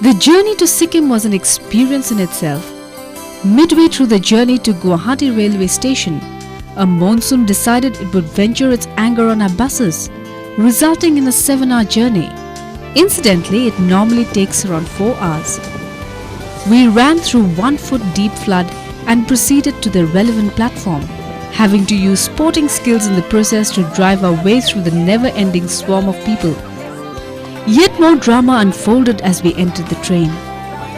The journey to Sikkim was an experience in itself. Midway through the journey to Guwahati railway station, a monsoon decided it would venture its anger on our buses, resulting in a 7-hour journey. Incidentally, it normally takes around 4 hours. We ran through 1-foot deep flood and proceeded to the relevant platform, having to use sporting skills in the process to drive our way through the never-ending swarm of people. Yet more drama unfolded as we entered the train.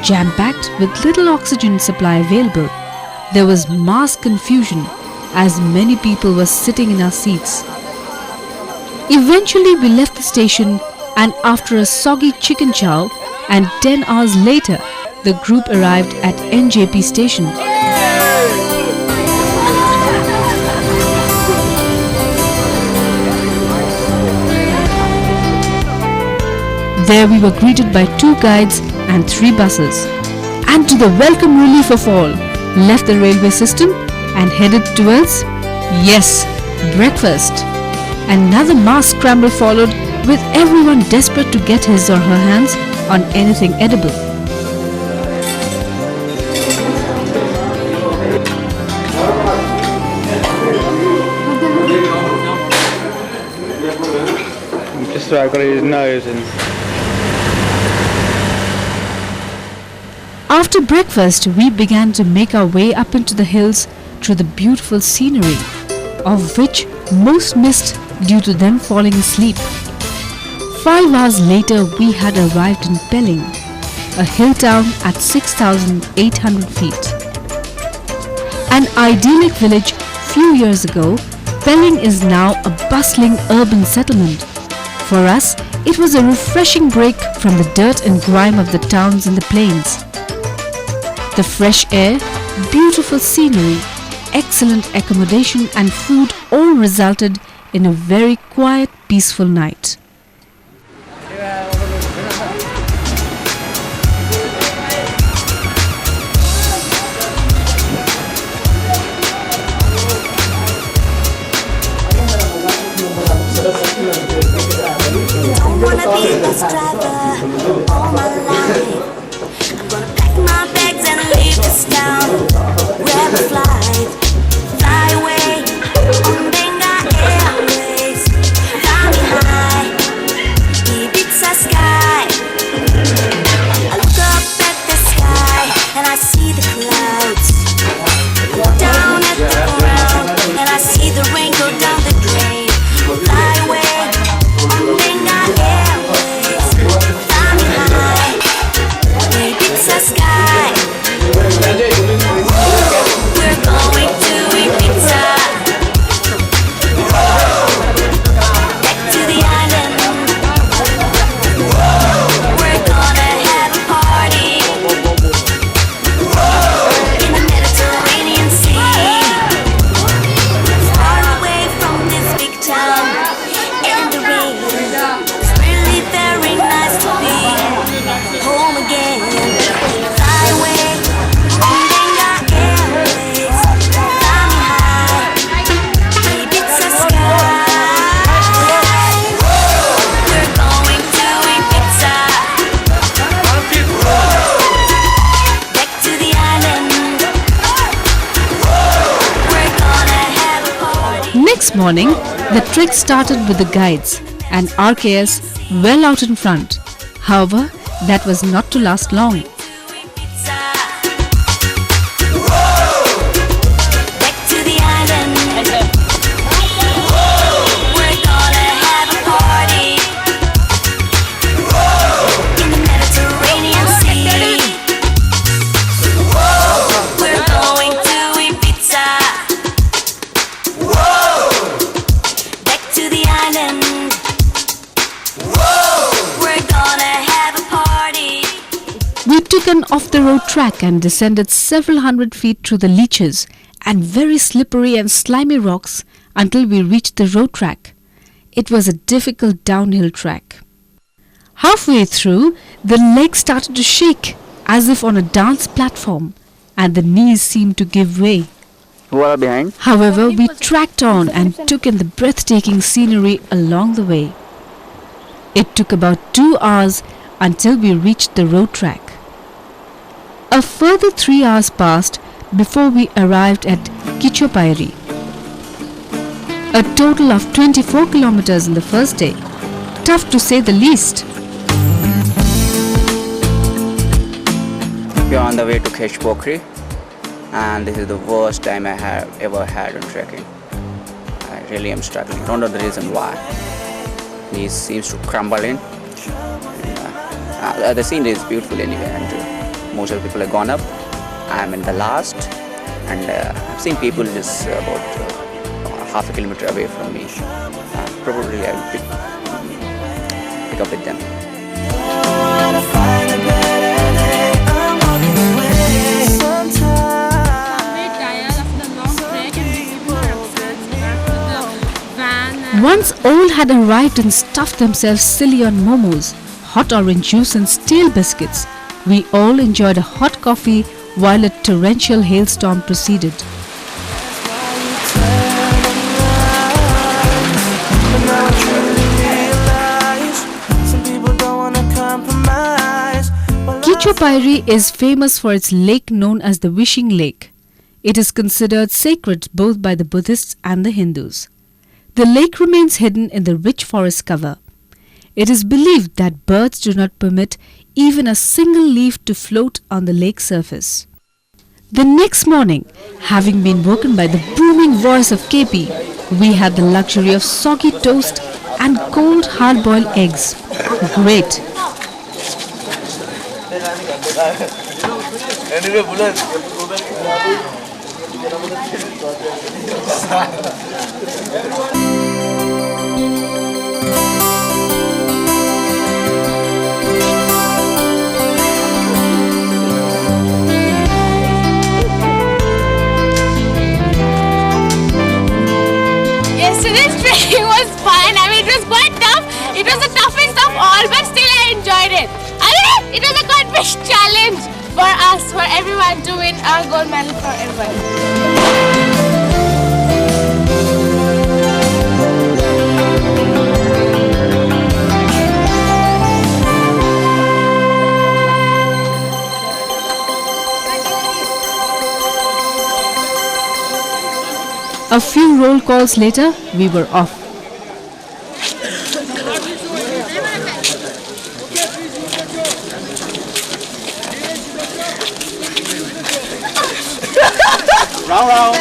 Jam-packed with little oxygen supply available, there was mass confusion as many people were sitting in our seats. Eventually we left the station, and after a soggy chicken chow and 10 hours later, the group arrived at NJP station. There we were greeted by 2 guides and 3 buses, and to the welcome relief of all, left the railway system and headed towards, yes, breakfast. Another mass scramble followed, with everyone desperate to get his or her hands on anything edible. Just so I got his nose and... After breakfast, we began to make our way up into the hills through the beautiful scenery, of which most missed due to them falling asleep. 5 hours later, we had arrived in Pelling, a hill town at 6,800 feet. An idyllic village few years ago, Pelling is now a bustling urban settlement. For us, it was a refreshing break from the dirt and grime of the towns and the plains. The fresh air, beautiful scenery, excellent accommodation and food all resulted in a very quiet, peaceful night. Don't wanna be a bus driver all my life. I'm gonna pack my bags and leave this town. Grab a flight, fly away on Benga Airways. Fly me high, Ibiza sky. I look up at the sky and I see the clouds. Look down at the ground and I see the rain go down the drain. Fly away on Benga Airways. Fly me high, Ibiza sky. We're going to Ibiza. Back to the island. We're gonna have a party in the Mediterranean Sea. Far away from this big town and the rain. It's really very nice to be home again. Fly away on Benga Airways. Fly me high, Ibiza sky. We're going to Ibiza. Back to the island. We're gonna have a party. Next morning, the trek started with the guides and RKS well out in front. However, that was not to last long. Back to the island. We're gonna have a party in the Mediterranean Sea. We're going to Ibiza. Back to the island. We're gonna have a party. We took an off-the-road track and descended several hundred feet through the leeches and very slippery and slimy rocks until we reached the road track. It was a difficult downhill track. Halfway through, the legs started to shake as if on a dance platform, and the knees seemed to give way. Who are behind? However, we tracked on and took in the breathtaking scenery along the way. It took about 2 hours until we reached the road track. A further 3 hours passed before we arrived at Kichopiri. A total of 24 kilometers in the first day. Tough to say the least. We are on the way to Kichopiri, and this is the worst time I have ever had on trekking. I really am struggling. Don't know the reason why. It seems to crumble in. The scenery is beautiful anyway, and most of the people have gone up. I am in the last, and I've seen people just about half a kilometer away from me. Probably I will pick up with them. Once all had arrived and stuffed themselves silly on momos, hot orange juice and stale biscuits, we all enjoyed a hot coffee while a torrential hailstorm proceeded. Kichopiri is famous for its lake known as the Wishing Lake. It is considered sacred both by the Buddhists and the Hindus. The lake remains hidden in the rich forest cover. It is believed that birds do not permit even a single leaf to float on the lake surface. The next morning, having been woken by the booming voice of KP, we had the luxury of soggy toast and cold hard-boiled eggs. Great! Yesterday's trekking was fun. I mean, it was quite tough. It was the toughest of all, but still I enjoyed it. I mean, it was a quite big challenge for us, for everyone to win a gold medal for everyone. A few roll calls later, we were off. Round, round.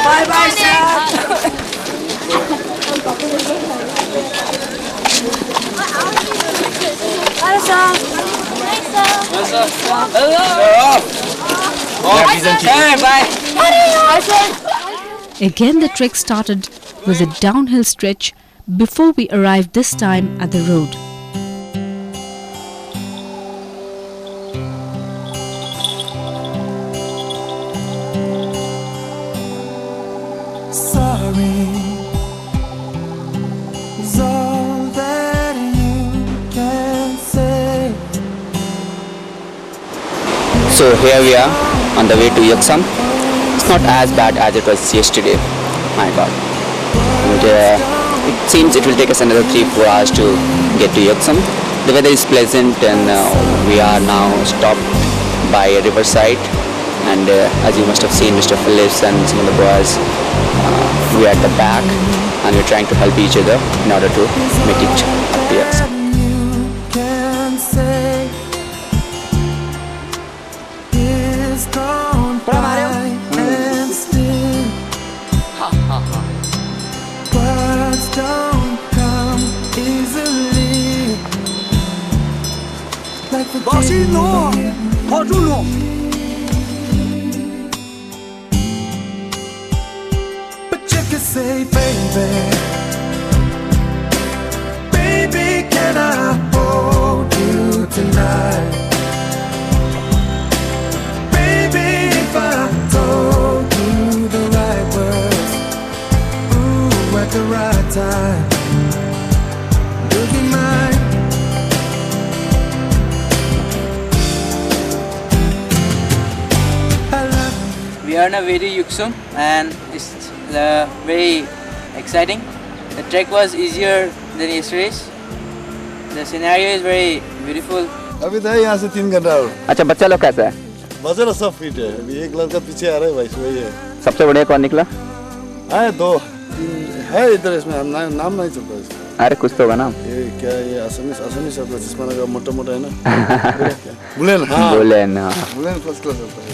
Bye bye, sir. Hi, sir. Again the trek started with a downhill stretch before we arrived this time at the road. Sorry is all that you can say. So here we are on the way to Yuksam. It's not as bad as it was yesterday. My God. And it seems it will take us another 3-4 hours to get to Yuksam. The weather is pleasant, and we are now stopped by a riverside. And as you must have seen, Mr. Phillips and some of the boys, we are at the back, and we're trying to help each other in order to make it up to Yuksam. You can say is gone by and still words don't come easily like the but you can say baby, baby, can I hold you tonight? Baby, if I told you the right words, ooh, at the right time, you'll be mine. We are on our way to Yuksam and it's very exciting. The trek was easier than yesterday's. The scenario is very beautiful. अभी तो है यहाँ से 3 घंटा और। अच्छा बच्चा लोग कैसा है? बच्चा लोग सब फिट है। अभी एक लड़का पीछे आ रहा है भाई, वही है। सबसे बढ़िया कौन निकला? है 2 है इधर, इसमें नाम नहीं चलता इसका। अरे कुछ तो होगा नाम। ये क्या ये असमी शब्द जिसमें लगा मोटा है ना। बुलेन हाँ। बुलेन हाँ। बुलेन फर्स्ट क्लास होता है।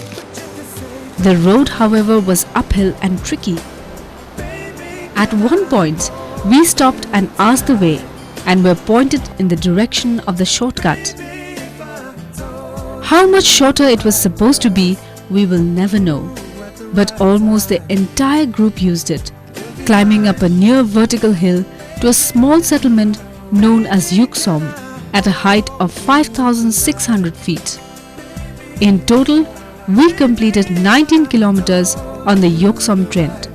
The road, however, was uphill and tricky. At one point, we stopped and asked the way and were pointed in the direction of the shortcut. How much shorter it was supposed to be, we will never know. But almost the entire group used it, climbing up a near vertical hill to a small settlement known as Yuksam at a height of 5,600 feet. In total, we completed 19 kilometers on the Yuksam trend.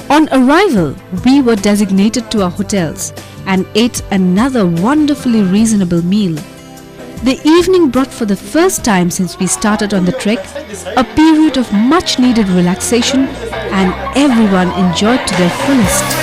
On arrival, we were designated to our hotels and ate another wonderfully reasonable meal. The evening brought for the first time since we started on the trek a period of much needed relaxation, and everyone enjoyed to their fullest.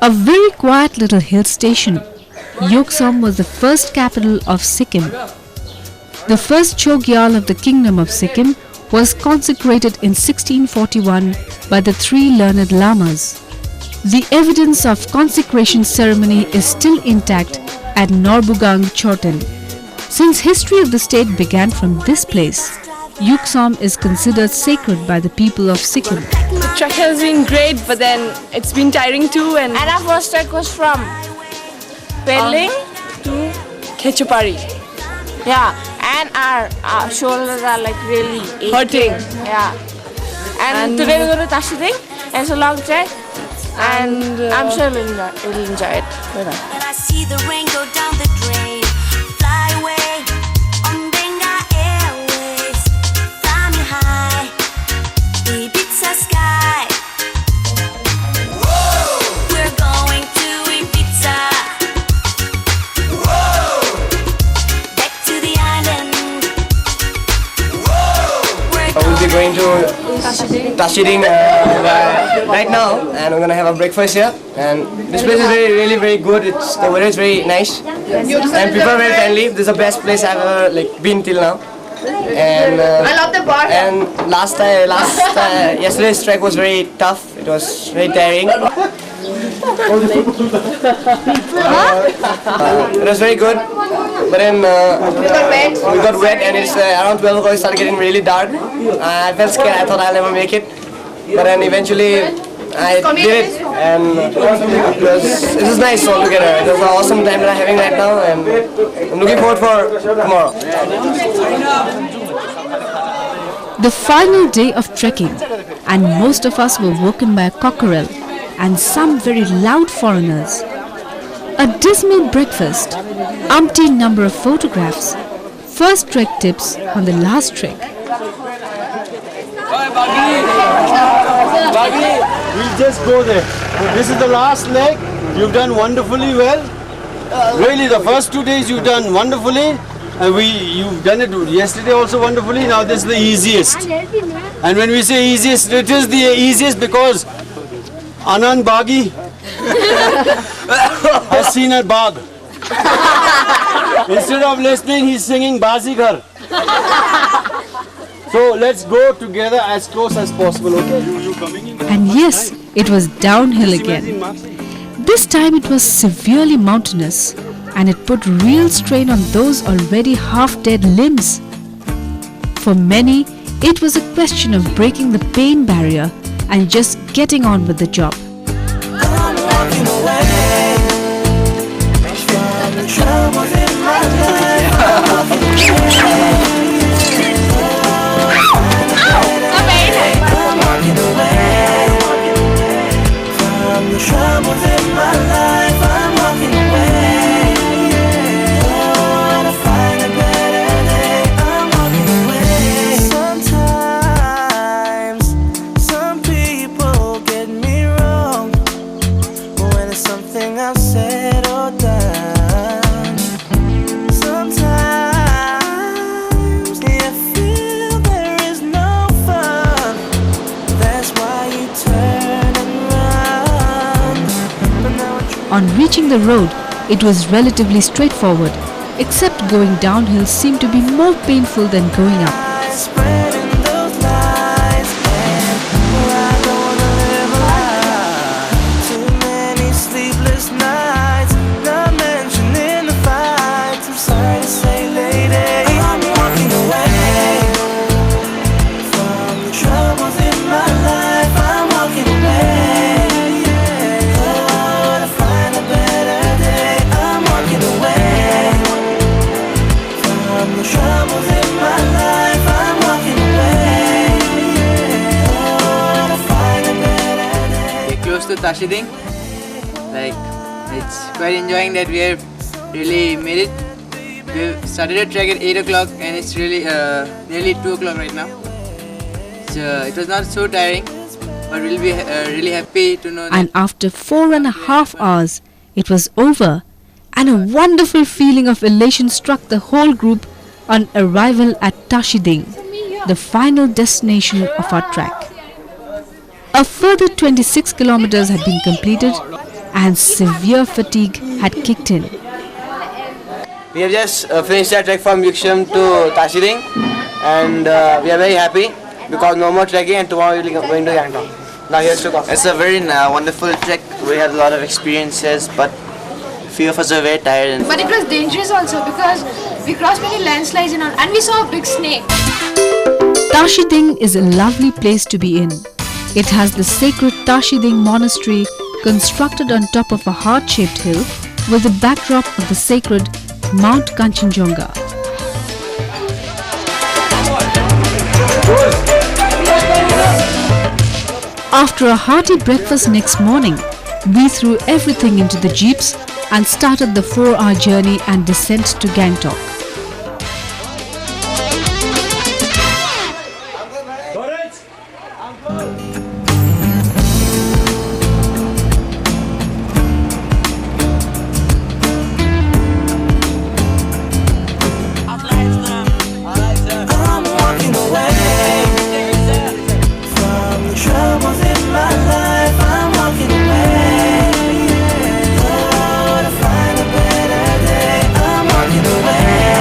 A very quiet little hill station, Yuksam was the first capital of Sikkim. The first Chogyal of the Kingdom of Sikkim was consecrated in 1641 by the 3 learned lamas. The evidence of consecration ceremony is still intact at Norbugang Choten. Since history of the state began from this place, Yuksam is considered sacred by the people of Sikkim. The trek has been great, but then it's been tiring too. And our first trek was from Pelling to Kichopiri. Yeah, and our shoulders are like really aching. Hurting. Yeah. And today we're going to Tashiding, and it's a long trek. And I'm sure we'll enjoy it. And I see the rain go down the drain. Fly away on Benga Airways. Fly me high, Ibiza sky. Whoa! We're going to Ibiza. Whoa! Back to the island. Whoa! We're We'll be going to Tashiding right now, and we're gonna have a breakfast here. And this place is really very good. The weather is very nice, and people are very friendly. This is the best place I've ever been till now. And I love the bar. And yesterday's trek was very tough. It was very tiring. It was very good, but then we got wet, and it's around 12 o'clock. It started getting really dark. I felt scared. I thought I'll never make it, but then eventually I did it. and it was nice altogether. It was an awesome time that I'm having right now, and I'm looking forward for tomorrow. The final day of trekking, and most of us were woken by a cockerel and some very loud foreigners. A dismal breakfast, umpteen number of photographs, first trek tips on the last trek. We'll just go there. This is the last leg. You've done wonderfully well. Really, the first 2 days you've done wonderfully. And you've done it yesterday also wonderfully. Now this is the easiest. And when we say easiest, it is the easiest because Anand Bagi has seen a bag. Instead of listening, he's singing Bazigar. So let's go together as close as possible, okay? And yes, it was downhill again. This time it was severely mountainous, and it put real strain on those already half-dead limbs. For many, it was a question of breaking the pain barrier and just getting on with the job. On reaching the road, it was relatively straightforward, except going downhill seemed to be more painful than going up. To Tashiding, like it's quite enjoying that we have really made it. We started a trek at 8 o'clock and it's really nearly 2 o'clock right now. So it was not so tiring, but we'll be really happy to know that. And after 4.5 hours, it was over, and a wonderful feeling of elation struck the whole group on arrival at Tashiding, the final destination of our trek. A further 26 kilometers had been completed and severe fatigue had kicked in. We have just finished our trek from Yuksam to Tashiding, and we are very happy because no more trekking, and tomorrow we will be going to Gangtok. Now here's to talk. It's a very wonderful trek. We had a lot of experiences, but few of us are very tired. But it was dangerous also because we crossed many landslides and we saw a big snake. Tashiding is a lovely place to be in. It has the sacred Tashiding monastery constructed on top of a heart-shaped hill with the backdrop of the sacred Mount Kanchenjunga. After a hearty breakfast next morning, we threw everything into the jeeps and started the 4-hour journey and descent to Gangtok. Away.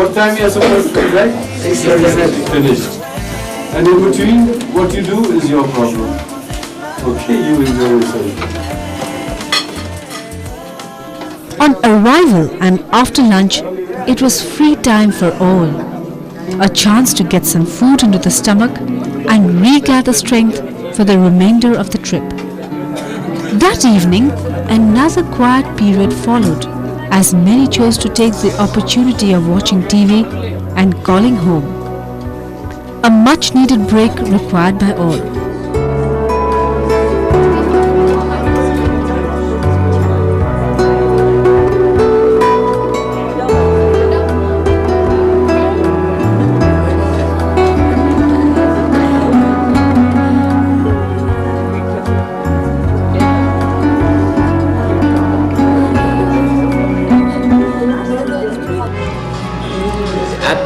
what time you are supposed to be back? 6:30. Finished. And in between, what you do is your problem. Okay, you enjoy yourself. On arrival and after lunch, it was free time for all. A chance to get some food into the stomach and regather strength for the remainder of the trip. That evening, another quiet period followed, as many chose to take the opportunity of watching TV and calling home. A much needed break required by all.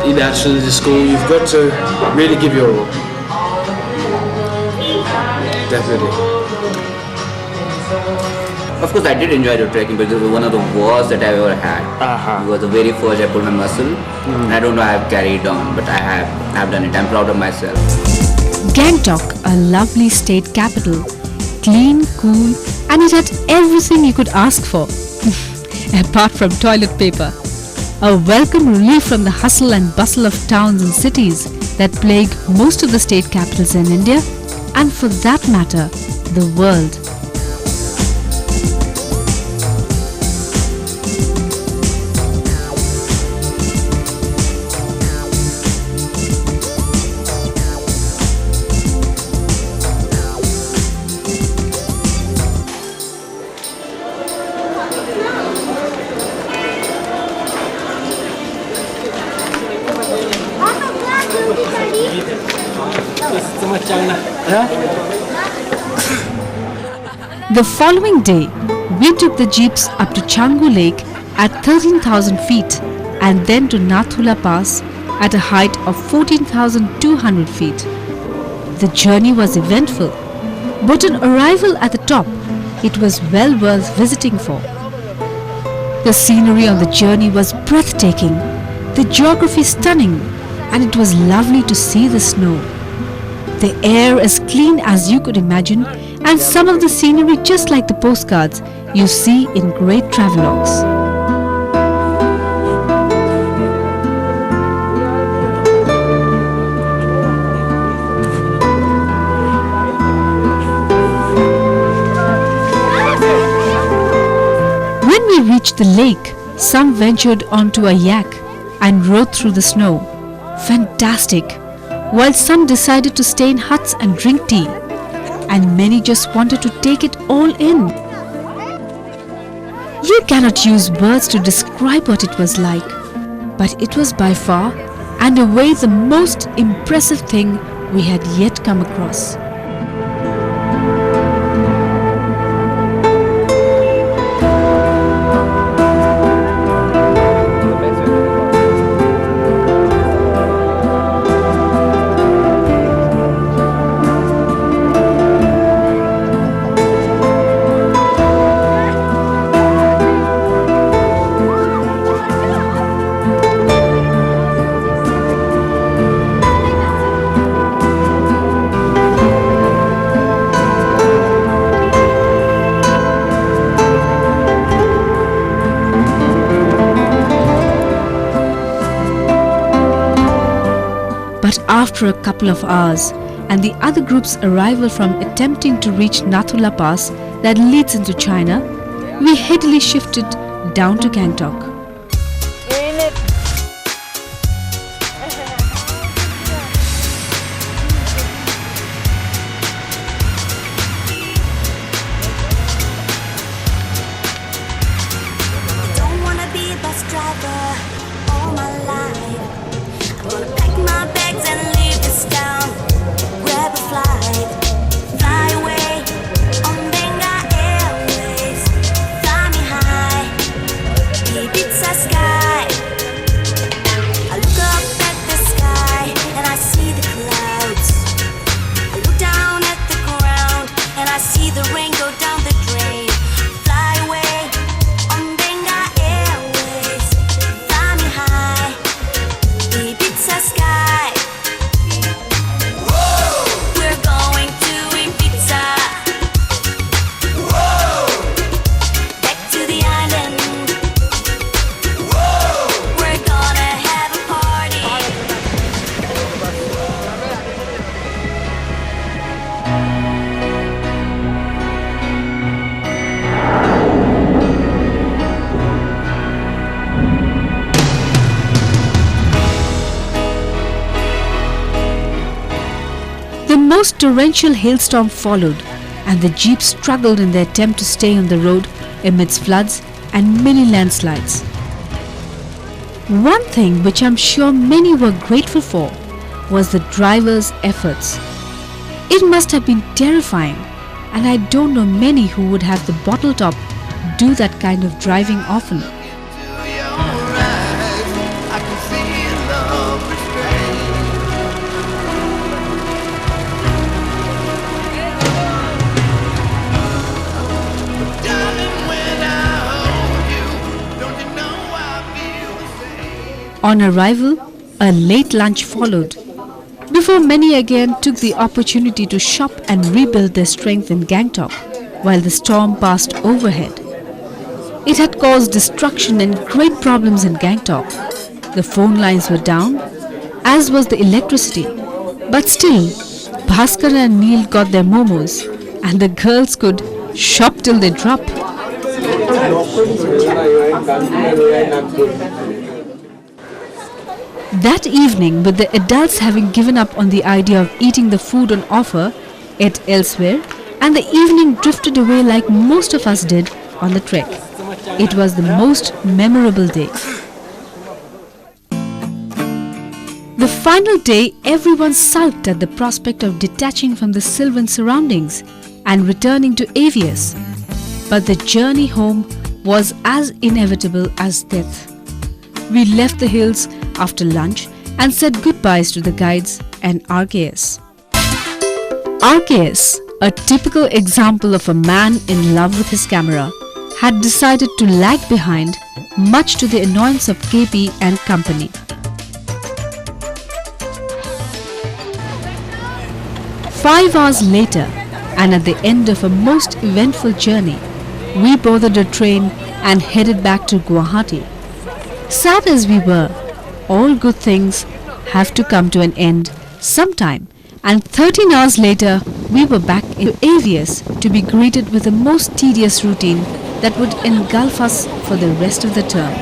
In actually the school, you've got to really give your all. Definitely. Of course, I did enjoy the trekking, but it was one of the worst that I've ever had. It was the very first I pulled my muscle, and I don't know how I've carried on, but I've done it. I'm proud of myself. Gangtok, a lovely state capital, clean, cool, and it had everything you could ask for, apart from toilet paper. A welcome relief from the hustle and bustle of towns and cities that plague most of the state capitals in India, and for that matter, the world. The following day, we took the jeeps up to Changu Lake at 13,000 feet and then to Nathula Pass at a height of 14,200 feet. The journey was eventful, but on arrival at the top, it was well worth visiting for. The scenery on the journey was breathtaking, the geography stunning, and it was lovely to see the snow. The air as clean as you could imagine, and some of the scenery just like the postcards you see in great travelogues. When we reached the lake, some ventured onto a yak and rode through the snow. Fantastic! While some decided to stay in huts and drink tea, and many just wanted to take it all in. You cannot use words to describe what it was like, but it was by far and away the most impressive thing we had yet come across. But after a couple of hours and the other group's arrival from attempting to reach Nathula Pass that leads into China, we headily shifted down to Gangtok. Don't wanna be a bus driver all my life. I'm gonna pack my bags and leave this town. Grab a flight, fly away on Benga Airways. Fly me high, baby. most torrential hailstorm followed, and the jeep struggled in their attempt to stay on the road amidst floods and many landslides. One thing which I'm sure many were grateful for was the driver's efforts. It must have been terrifying, and I don't know many who would have the bottle top do that kind of driving often. On arrival, a late lunch followed, before many again took the opportunity to shop and rebuild their strength in Gangtok while the storm passed overhead. It had caused destruction and great problems in Gangtok. The phone lines were down, as was the electricity. But still, Bhaskar and Neil got their momos, and the girls could shop till they drop. That evening, with the adults having given up on the idea of eating the food on offer, ate elsewhere, and the evening drifted away like most of us did on the trek. It was the most memorable day. The final day, everyone sulked at the prospect of detaching from the sylvan surroundings and returning to AVS. But the journey home was as inevitable as death. We left the hills after lunch and said goodbyes to the guides and RKS. RKS, a typical example of a man in love with his camera, had decided to lag behind, much to the annoyance of KP and company. Five hours later, and at the end of a most eventful journey, we boarded a train and headed back to Guwahati. Sad as we were, all good things have to come to an end sometime, and 13 hours later we were back in AVS to be greeted with a most tedious routine that would engulf us for the rest of the term,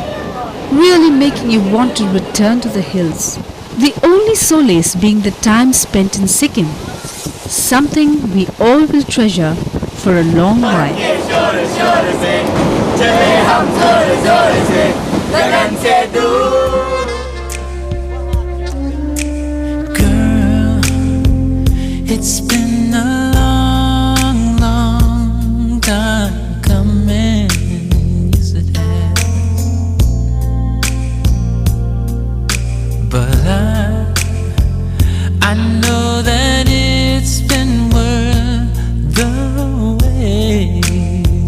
really making you want to return to the hills. The only solace being the time spent in Sikkim, something we all will treasure for a long while. It's been a long, long time coming, yes it has. But I know that it's been worth the wait,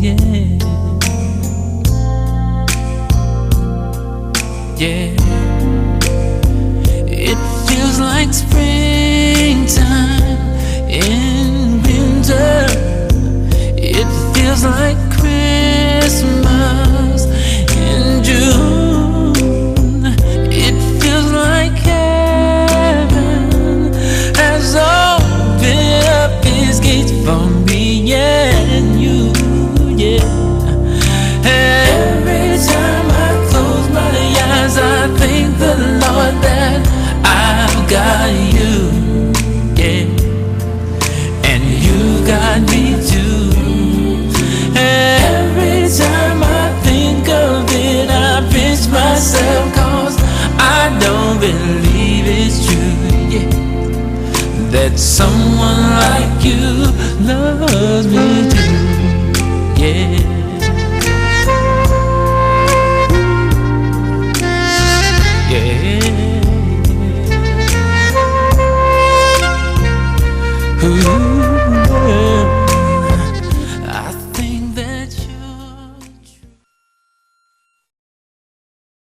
yeah. Yeah, it feels like springtime in winter. It feels like Christmas in June. It feels like heaven has opened up its gates for me and you, yeah. Every time I close my eyes, I thank the Lord that I've got you, yeah. Got me too. Every time I think of it, I pinch myself, cause I don't believe it's true, yeah, that someone like you loves me too, yeah.